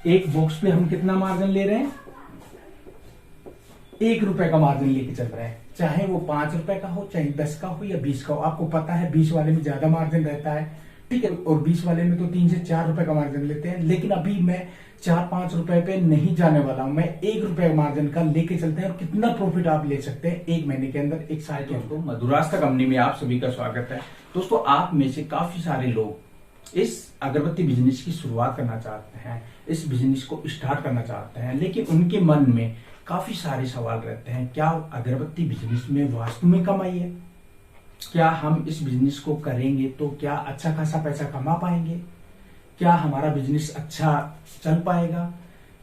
एक बॉक्स पे हम कितना मार्जिन ले रहे हैं? 1 रुपए का मार्जिन लेके चल रहे हैं, चाहे वो 5 रुपए का हो, चाहे 10 का हो या 20 का हो। आपको पता है 20 वाले में ज्यादा मार्जिन रहता है, ठीक है, और 20 वाले में तो 3 से 4 रुपए का मार्जिन लेते हैं। लेकिन अभी मैं 4-5 रुपए पे नहीं जाने वाला हूं, मैं 1 रुपए मार्जिन का लेके चलते हैं। और कितना प्रॉफिट आप ले सकते हैं 1 महीने के अंदर, 1 साल के अंदर। मधुरास्ता कंपनी में आप सभी का स्वागत है। दोस्तों, आप में से काफी सारे लोग इस अगरबत्ती बिजनेस की शुरुआत करना चाहते हैं, इस बिजनेस को स्टार्ट करना चाहते हैं, लेकिन उनके मन में काफी सारे सवाल रहते हैं। क्या अगरबत्ती बिजनेस में वास्तव में कमाई है? क्या हम इस बिजनेस को करेंगे तो क्या अच्छा खासा पैसा कमा पाएंगे? क्या हमारा बिजनेस अच्छा चल पाएगा?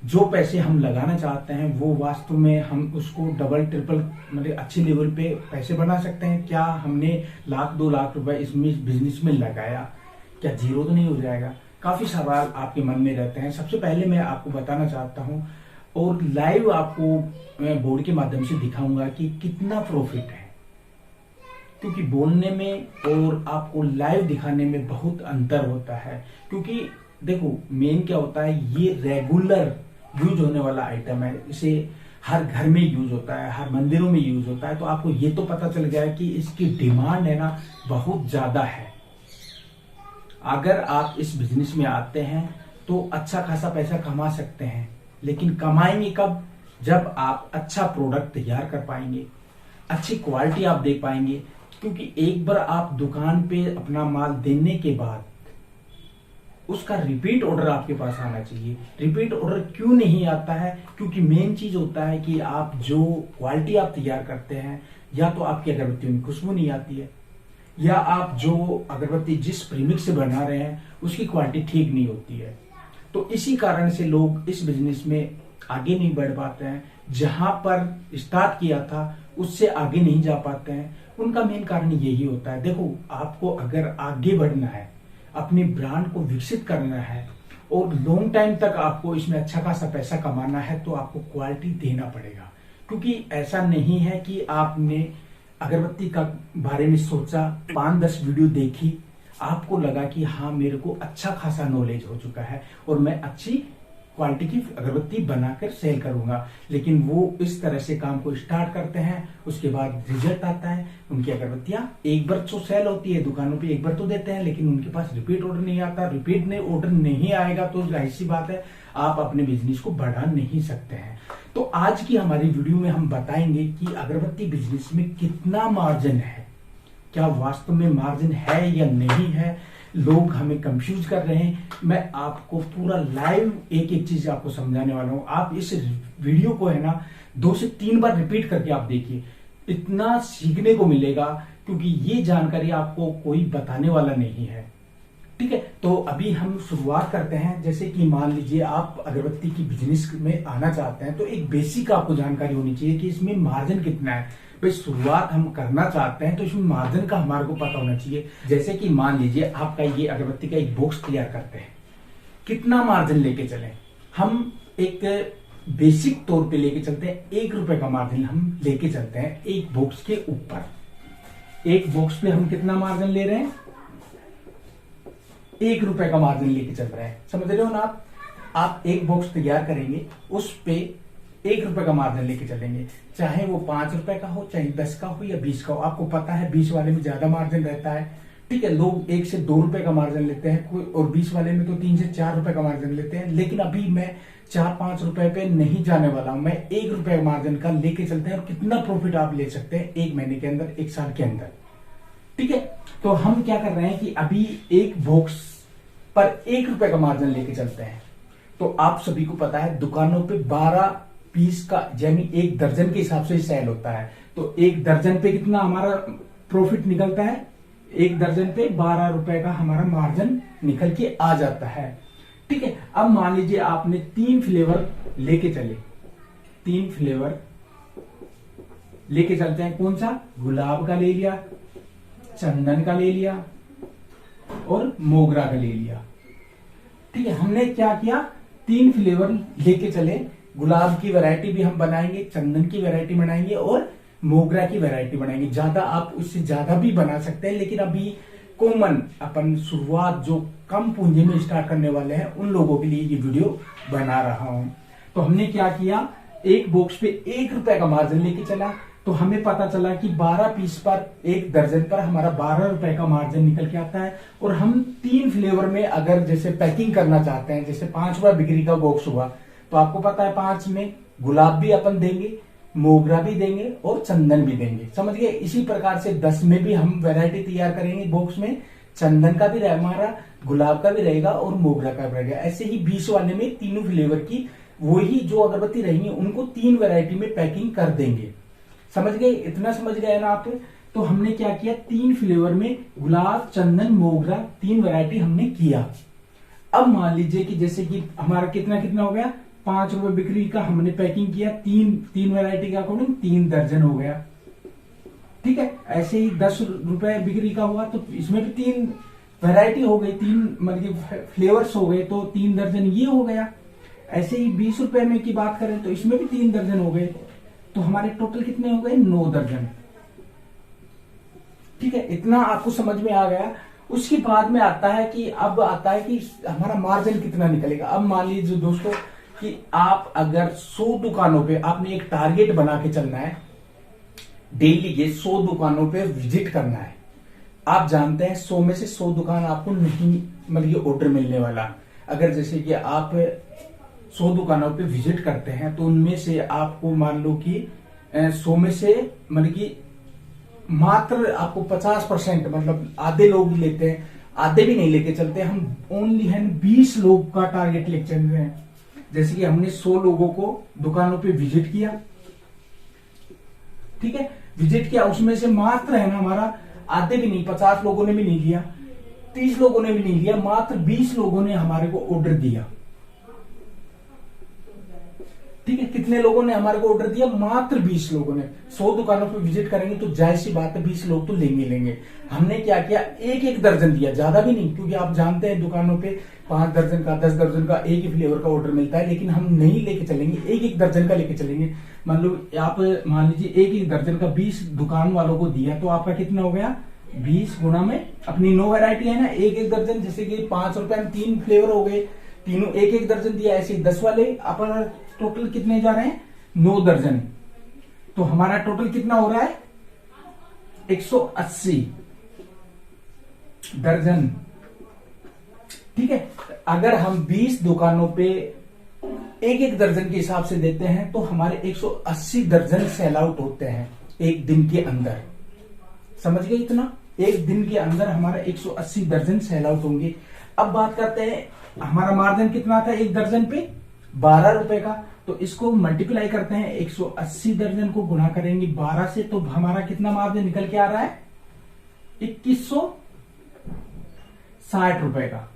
जो पैसे हम लगाना चाहते हैं वो वास्तव में हम उसको डबल ट्रिपल मतलब अच्छे लेवल पे पैसे बना सकते हैं? क्या हमने 1-2 लाख रुपए इसमें बिजनेस में लगाया, क्या जीरो तो नहीं हो जाएगा? काफी सवाल आपके मन में रहते हैं। सबसे पहले मैं आपको बताना चाहता हूं और लाइव आपको मैं बोर्ड के माध्यम से दिखाऊंगा कि कितना प्रॉफिट है, क्योंकि बोलने में और आपको लाइव दिखाने में बहुत अंतर होता है। क्योंकि देखो, मेन क्या होता है, ये रेगुलर यूज होने वाला आइटम है, इसे हर घर में यूज होता है, हर मंदिरों में यूज होता है। तो आपको ये तो पता चल गया है कि इसकी डिमांड है ना बहुत ज्यादा है। अगर आप इस बिजनेस में आते हैं तो अच्छा खासा पैसा कमा सकते हैं, लेकिन कमाएंगे कब? जब आप अच्छा प्रोडक्ट तैयार कर पाएंगे, अच्छी क्वालिटी आप दे पाएंगे। क्योंकि एक बार आप दुकान पे अपना माल देने के बाद उसका रिपीट ऑर्डर आपके पास आना चाहिए। रिपीट ऑर्डर क्यों नहीं आता है? क्योंकि मेन चीज होता है कि आप जो क्वालिटी आप तैयार करते हैं, या तो आपकी अगरबत्ती में खुशबू नहीं आती है, या आप जो अगरबत्ती जिस प्रीमिक्स से बना रहे हैं उसकी क्वालिटी ठीक नहीं होती है। तो इसी कारण से लोग इस बिजनेस में आगे नहीं बढ़ पाते हैं। जहां पर स्टार्ट किया था उससे आगे नहीं जा पाते हैं। उनका मेन कारण यही होता है। देखो, आपको अगर आगे बढ़ना है, अपने ब्रांड को विकसित करना है और लॉन्ग टाइम तक आपको इसमें अच्छा खासा पैसा कमाना है, तो आपको क्वालिटी देना पड़ेगा। क्योंकि ऐसा नहीं है कि आपने अगरबत्ती का बारे में सोचा, 5-10 वीडियो देखी, आपको लगा कि हाँ मेरे को अच्छा खासा नॉलेज हो चुका है और मैं अच्छी क्वालिटी की अगरबत्ती बनाकर सेल करूंगा। लेकिन वो इस तरह से काम को स्टार्ट करते हैं, उसके बाद रिजल्ट आता है, उनकी अगरबत्तियां एक बार तो सेल होती है, दुकानों पे एक बार तो देते हैं, लेकिन उनके पास रिपीट ऑर्डर नहीं आता। रिपीट ने ऑर्डर नहीं आएगा तो जाहिर सी बात है आप अपने बिजनेस को बढ़ा नहीं सकते हैं। तो आज की हमारी वीडियो में हम बताएंगे कि अगरबत्ती बिजनेस में कितना मार्जिन है, क्या वास्तव में मार्जिन है या नहीं है। लोग हमें कंफ्यूज कर रहे हैं। मैं आपको पूरा लाइव एक एक चीज आपको समझाने वाला हूं। आप इस वीडियो को है ना 2 से 3 बार रिपीट करके आप देखिए, इतना सीखने को मिलेगा, क्योंकि ये जानकारी आपको कोई बताने वाला नहीं है। ठीक है, तो अभी हम शुरुआत करते हैं। जैसे कि मान लीजिए आप अगरबत्ती की बिजनेस में आना चाहते हैं, तो एक बेसिक आपको जानकारी होनी चाहिए कि इसमें मार्जिन कितना है। भाई, शुरुआत हम करना चाहते हैं तो इसमें मार्जिन का हमारे को पता होना चाहिए। जैसे कि मान लीजिए आपका ये अगरबत्ती का एक बॉक्स तैयार करते हैं, कितना मार्जिन लेके चले? हम एक बेसिक तौर पे लेके चलते हैं, 1 रुपए का मार्जिन हम लेके चलते हैं एक बॉक्स के ऊपर। एक बॉक्स पे हम कितना मार्जिन ले रहे हैं? 1 रुपए का मार्जिन लेके चल रहे हैं। समझ रहे हो ना आप एक बॉक्स तैयार करेंगे, उस पे 1 रुपए का मार्जिन लेके चलेंगे, चाहे वो 5 रुपए का हो, चाहे 10 का हो या 20 का हो। आपको पता है 20 वाले में ज्यादा मार्जिन रहता है, ठीक है, लोग 1 से 2 रुपए का मार्जिन लेते हैं कोई, और 20 वाले में तो 3 से 4 रुपए का मार्जिन लेते हैं। लेकिन अभी मैं 4-5 रुपए पे नहीं जाने वाला हूं, मैं 1 रुपए मार्जिन का लेके चलते हैं। और कितना प्रॉफिट आप ले सकते हैं 1 महीने के अंदर, 1 साल के अंदर, ठीक है। तो हम क्या कर रहे हैं कि अभी एक बॉक्स पर 1 रुपए का मार्जिन लेके चलते हैं। तो आप सभी को पता है दुकानों पे 12 पीस का यानी 1 दर्जन के हिसाब से सेल होता है। तो 1 दर्जन पे कितना हमारा प्रॉफिट निकलता है? 1 दर्जन पे 12 रुपए का हमारा मार्जिन निकल के आ जाता है, ठीक है। अब मान लीजिए आपने 3 फ्लेवर लेके चले, 3 फ्लेवर लेके चलते हैं। कौन सा? गुलाब का ले लिया, चंदन का ले लिया और मोगरा का ले लिया, ठीक है। हमने क्या किया? 3 फ्लेवर लेके चले। गुलाब की वैरायटी भी हम बनाएंगे, चंदन की वैरायटी बनाएंगे और मोगरा की वैरायटी बनाएंगे। ज्यादा आप उससे ज्यादा भी बना सकते हैं, लेकिन अभी कॉमन अपन शुरुआत जो कम पूंजी में स्टार्ट करने वाले हैं उन लोगों के लिए ये वीडियो बना रहा हूं। तो हमने क्या किया, एक बॉक्स पे 1 रुपए का मार्जिन लेके चला, तो हमें पता चला कि 12 पीस पर, एक दर्जन पर हमारा 12 रुपए का मार्जिन निकल के आता है। और हम 3 फ्लेवर में अगर जैसे पैकिंग करना चाहते हैं, जैसे 5 रुपए बिक्री का बॉक्स हुआ, तो आपको पता है 5 में गुलाब भी अपन देंगे, मोगरा भी देंगे और चंदन भी देंगे, समझ गए। इसी प्रकार से 10 में भी हम वैरायटी तैयार करेंगे बॉक्स में, चंदन का भी रहेगा हमारा, गुलाब का भी रहेगा और मोगरा का भी रहेगा। ऐसे ही 20 वाले में तीनों फ्लेवर की वही जो अगरबत्ती रहेंगी उनको 3 वैरायटी में पैकिंग कर देंगे, समझ गए। इतना समझ गए ना आप। तो हमने क्या किया, 3 फ्लेवर में गुलाब, चंदन, मोगरा 3 वैरायटी हमने किया। अब मान लीजिए कि जैसे कि हमारा कितना कितना हो गया, 5 रुपए बिक्री का हमने पैकिंग किया, 3 वैरायटी का अकॉर्डिंग 3 दर्जन हो गया, ठीक है। ऐसे ही 10 रुपए बिक्री का हुआ तो इसमें भी 3 वैरायटी हो गई, 3 मतलब फ्लेवर्स हो गए, तो 3 दर्जन ये हो गया। ऐसे ही 20 रुपए में की बात करें तो इसमें भी 3 दर्जन हो गए, तो हमारे टोटल कितने हो गए, 9 दर्जन, ठीक है। इतना आपको समझ में आ गया। उसके बाद में आता है कि अब आता है कि हमारा मार्जिन कितना निकलेगा। अब मान लीजिए दोस्तों कि आप अगर 100 दुकानों पे आपने एक टारगेट बना के चलना है, डेली ये 100 दुकानों पे विजिट करना है। आप जानते हैं 100 में से 100 दुकान आपको नहीं मतलब ऑर्डर मिलने वाला। अगर जैसे कि आप 100 दुकानों पे विजिट करते हैं तो उनमें से आपको मान लो कि 100 में से मतलब कि मात्र आपको 50% मतलब आधे लोग ही लेते हैं, आधे भी नहीं लेके चलते। हम ओनली है 20 लोग का टारगेट लेके चल रहे हैं। जैसे कि हमने 100 लोगों को दुकानों पे विजिट किया, ठीक है, विजिट किया, उसमें से मात्र है ना हमारा आधे भी नहीं, 50 लोगों ने भी नहीं लिया, 30 लोगों ने भी नहीं लिया, मात्र 20 लोगों ने हमारे को ऑर्डर दिया, ठीक है। कितने लोगों ने हमारे को ऑर्डर दिया, मात्र 20 लोगों ने। 100 दुकानों पे विजिट करेंगे तो जाहिर सी बात है 20 लोग तो लेंगे। हमने क्या किया, एक दर्जन दिया, ज्यादा भी नहीं, क्योंकि आप जानते हैं दुकानों पे 5 दर्जन का, 10 दर्जन का एक ही फ्लेवर का ऑर्डर मिलता है, लेकिन हम नहीं लेके चलेंगे, एक दर्जन का लेके चलेंगे। मान लो आप मान लीजिए एक दर्जन का 20 दुकान वालों को दिया, तो आपका कितना हो गया, 20 गुना में अपनी 9 वैरायटी है ना, एक दर्जन, जैसे कि 5 रुपए में 3 फ्लेवर हो गए, तीनों एक दर्जन दिया। ऐसे 10 वाले अपन टोटल कितने जा रहे हैं, 9 दर्जन। तो हमारा टोटल कितना हो रहा है, 180 दर्जन, ठीक है। अगर हम 20 दुकानों पे एक दर्जन के हिसाब से देते हैं तो हमारे 180 दर्जन सेल आउट होते हैं एक दिन के अंदर, समझ गए। इतना एक दिन के अंदर हमारा 180 दर्जन सेल आउट होंगे। अब बात करते हैं हमारा मार्जिन कितना था एक दर्जन पे, 12 रुपए का। तो इसको मल्टीप्लाई करते हैं, 180 दर्जन को गुणा करेंगे 12 से, तो हमारा कितना मार्जिन निकल के आ रहा है, 2160 रुपए का,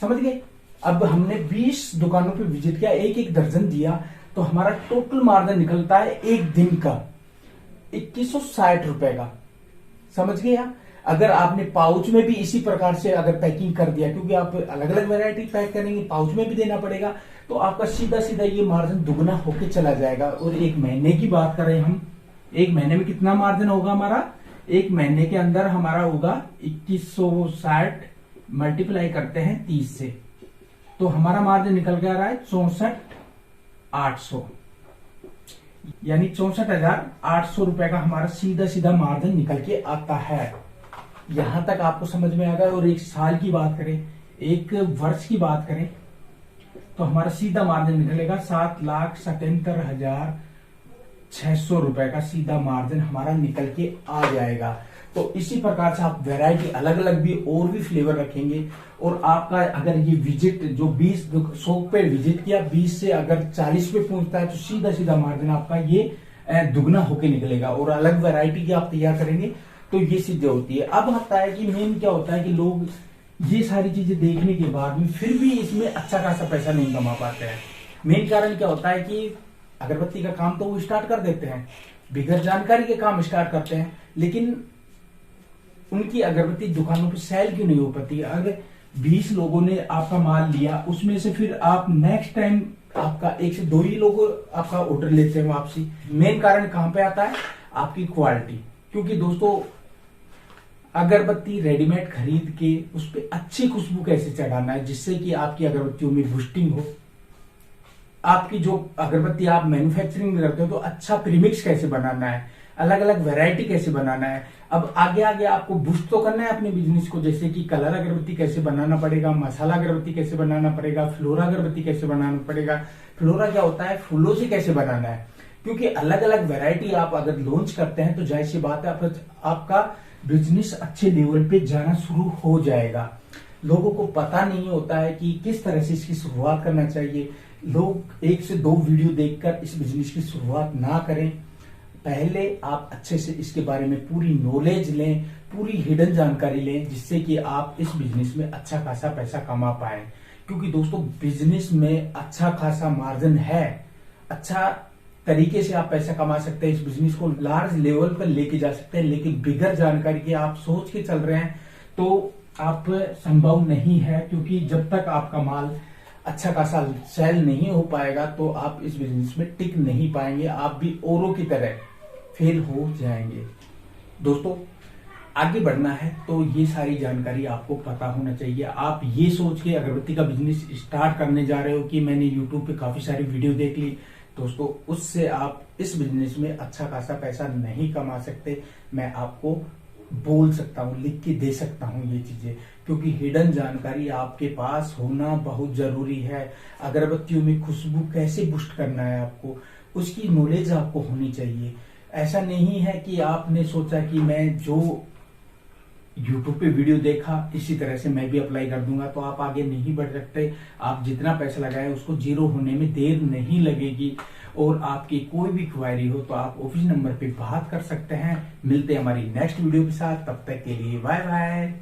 समझ गए। अब हमने 20 दुकानों पे विजिट किया, एक दर्जन दिया, तो हमारा टोटल मार्जिन निकलता है एक दिन का 2160 रुपए का, समझ गए आप। अगर आपने पाउच में भी इसी प्रकार से अगर पैकिंग कर दिया, क्योंकि आप अलग अलग वैरायटी पैक करेंगे, पाउच में भी देना पड़ेगा, तो आपका सीधा सीधा ये मार्जिन दुगना होके चला जाएगा। और एक महीने की बात करें हम, एक महीने में कितना मार्जिन होगा हमारा, एक महीने के अंदर हमारा होगा 2160 मल्टीप्लाई करते हैं 30 से, तो हमारा मार्जिन निकल के आ रहा है 64,800, यानी 64,800 रुपए का हमारा सीधा सीधा मार्जिन निकल के आता है। यहां तक आपको समझ में आ गया। और एक साल की बात करें, एक वर्ष की बात करें, तो हमारा सीधा मार्जिन निकलेगा 7,77,600 रुपए का सीधा मार्जिन हमारा निकल के आ जाएगा। तो इसी प्रकार से आप वैरायटी अलग अलग भी और भी फ्लेवर रखेंगे। और आपका अगर ये विजिट जो 20 शॉप पे विजिट किया, 20 से अगर 40 पे पहुंचता है, तो सीधा सीधा मार्जिन आपका ये दुगना होके निकलेगा। और अलग वैरायटी की आप तैयार करेंगे तो ये चीजें होती है। अब आता है कि मेन क्या होता है कि लोग ये सारी चीजें देखने के बाद भी फिर भी इसमें अच्छा खासा पैसा नहीं कमा पाते हैं। मेन कारण क्या होता है कि अगरबत्ती का काम तो वो स्टार्ट कर देते हैं, बिगैर जानकारी के काम स्टार्ट करते हैं, लेकिन उनकी अगरबत्ती दुकानों पे सेल क्यों नहीं हो पाती। अगर 20 लोगों ने आपका माल लिया, उसमें से फिर आप नेक्स्ट टाइम आपका 1 से 2 ही लोग आपका ऑर्डर लेते हैं वापसी। मेन कारण कहां पे आता है, आपकी क्वालिटी। क्योंकि दोस्तों अगरबत्ती रेडीमेड खरीद के उस पर अच्छी खुशबू कैसे चढ़ाना है जिससे कि आपकी अगरबत्तियों में बूस्टिंग हो। आपकी जो अगरबत्ती आप मैन्युफैक्चरिंग करते हो तो अच्छा प्रीमिक्स कैसे बनाना है, अलग अलग वैरायटी कैसे बनाना है। अब आगे आगे आपको बूस्ट तो करना है अपने बिजनेस को, जैसे कि कलर अगरबत्ती कैसे बनाना पड़ेगा, मसाला अगरबत्ती कैसे बनाना पड़ेगा, फ्लोरा अगरबत्ती कैसे बनाना पड़ेगा। फ्लोरा क्या होता है, फूलों से कैसे बनाना है, क्योंकि अलग अलग वैरायटी आप अगर लॉन्च करते हैं तो जाहिर सी बात है आपका बिजनेस अच्छे लेवल पे जाना शुरू हो जाएगा। लोगों को पता नहीं होता है कि किस तरह से इसकी शुरुआत करना चाहिए। लोग 1 से 2 वीडियो देखकर इस बिजनेस की शुरुआत ना करें। पहले आप अच्छे से इसके बारे में पूरी नॉलेज लें, पूरी हिडन जानकारी लें, जिससे कि आप इस बिजनेस में अच्छा खासा पैसा कमा पाए। क्योंकि दोस्तों बिजनेस में अच्छा खासा मार्जिन है, अच्छा तरीके से आप पैसा कमा सकते हैं, इस बिजनेस को लार्ज लेवल पर लेके जा सकते हैं। लेकिन बिगर जानकारी के आप सोच के चल रहे हैं तो आप संभव नहीं है, क्योंकि जब तक आपका माल अच्छा खासा सेल नहीं हो पाएगा तो आप इस बिजनेस में टिक नहीं पाएंगे, आप भी औरों की तरह फेल हो जाएंगे। दोस्तों आगे बढ़ना है तो ये सारी जानकारी आपको पता होना चाहिए। आप ये सोच के अगरबत्ती का बिजनेस स्टार्ट करने जा रहे हो कि मैंने यूट्यूब पे काफी सारी वीडियो देख ली, दोस्तों उससे आप इस बिजनेस में अच्छा खासा पैसा नहीं कमा सकते। मैं आपको बोल सकता हूँ, लिख के दे सकता हूँ ये चीजें, क्योंकि हिडन जानकारी आपके पास होना बहुत जरूरी है। अगरबत्तियों में खुशबू कैसे बूस्ट करना है आपको, उसकी नॉलेज आपको होनी चाहिए। ऐसा नहीं है कि आपने सोचा कि मैं जो यूट्यूब पे वीडियो देखा इसी तरह से मैं भी अप्लाई कर दूंगा, तो आप आगे नहीं बढ़ सकते। आप जितना पैसा लगाए उसको जीरो होने में देर नहीं लगेगी। और आपकी कोई भी क्वेरी हो तो आप ऑफिस नंबर पे बात कर सकते हैं। मिलते हैं हमारी नेक्स्ट वीडियो के साथ, तब तक के लिए बाय बाय।